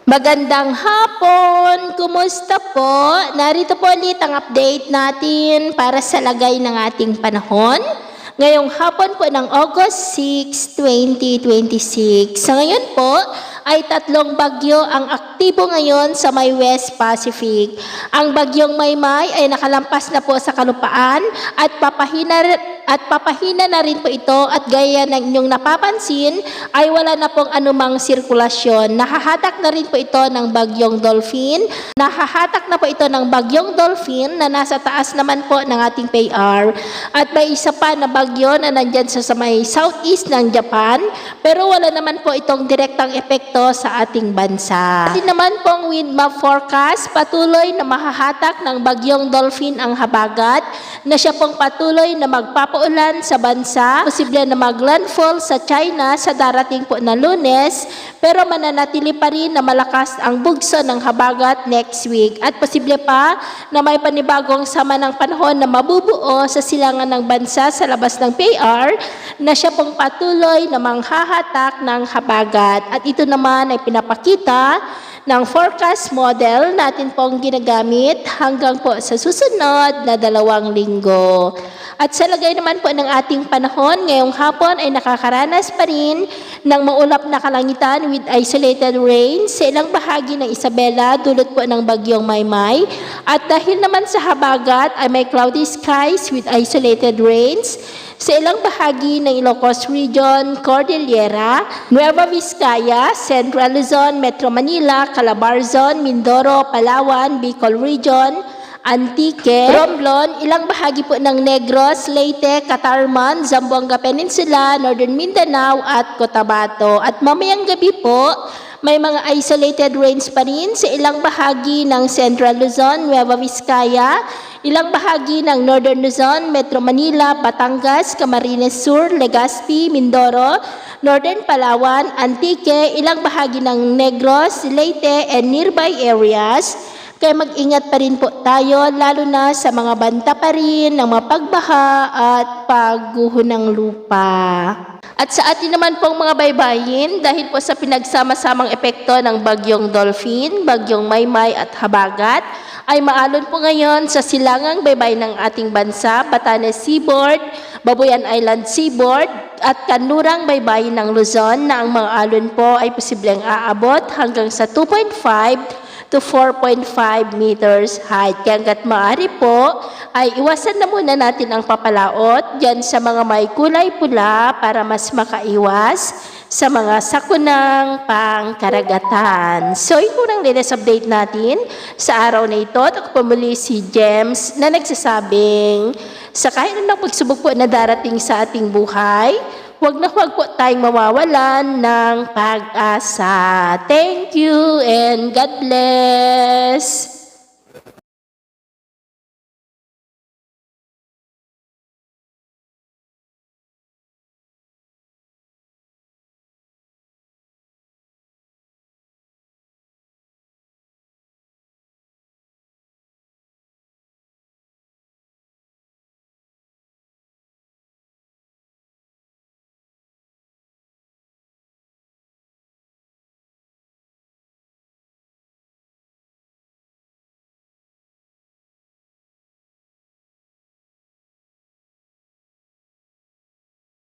Magandang hapon! Kumusta po? Narito po ulit ang update natin para sa lagay ng ating panahon. Ngayong hapon po ng August 6, 2026. Sa ngayon po ay tatlong bagyo ang aktibo ngayon sa may West Pacific. Ang bagyong Maymay ay nakalampas na po sa kalupaan at papahina na rin po ito at gaya ng inyong napapansin ay wala na pong anumang sirkulasyon. Nahahatak na rin po ito ng bagyong Dolphin. Nahahatak na po ito ng bagyong Dolphin na nasa taas naman po ng ating PR. At may isa pa na bagyo na nandyan sa may southeast ng Japan pero wala naman po itong direktang epekto sa ating bansa. Atin naman pong wind map forecast, patuloy na mahahatak ng bagyong Dolphin ang habagat na siya pong patuloy na magpapaulan sa bansa. Posible na maglandfall sa China sa darating po na Lunes pero mananatili pa rin na malakas ang bugso ng habagat next week at posible pa na may panibagong sama ng panahon na mabubuo sa silangan ng bansa sa labas ng PR na siya pong patuloy na manghahatak ng habagat at ito naman ay pinapakita ng forecast model natin pong ginagamit hanggang po sa susunod na 2 linggo. At sa lagay naman po ng ating panahon, ngayong hapon ay nakakaranas pa rin ng maulap na kalangitan with isolated rain sa ilang bahagi ng Isabela dulot po ng bagyong Maymay. At dahil naman sa habagat ay may cloudy skies with isolated rains sa ilang bahagi ng Ilocos Region, Cordillera, Nueva Vizcaya, Central Luzon, Metro Manila, Calabarzon, Mindoro, Palawan, Bicol Region, Antique, Romblon, ilang bahagi po ng Negros, Leyte, Catarman, Zamboanga Peninsula, Northern Mindanao at Cotabato. At mamayang gabi po, may mga isolated rains pa rin sa ilang bahagi ng Central Luzon, Nueva Vizcaya, ilang bahagi ng Northern Luzon, Metro Manila, Batangas, Camarines Sur, Legazpi, Mindoro, Northern Palawan, Antique, ilang bahagi ng Negros, Leyte, and nearby areas. Kaya mag-ingat pa rin po tayo, lalo na sa mga banta pa rin ng mga pagbaha at pagguho ng lupa. At sa atin naman pong mga baybayin, dahil po sa pinagsama-samang epekto ng bagyong Dolphin, bagyong Maymay at habagat, ay maalon po ngayon sa silangang baybay ng ating bansa, Batanes Seaboard, Babuyan Island Seaboard, at kanlurang baybayin ng Luzon na ang mga alon po ay posibleng aabot hanggang sa 2.5 to 4.5 meters height. Kaya hanggat maaari po, ay iwasan na muna natin ang papalaot dyan sa mga may kulay pula para mas makaiwas sa mga sakunang pangkaragatan. So, ito ang latest update natin sa araw na ito. At ako muli si James na nagsasabing sa kahit anong pagsubok po na darating sa ating buhay, huwag po tayong mawawalan ng pag-asa. Thank you and God bless!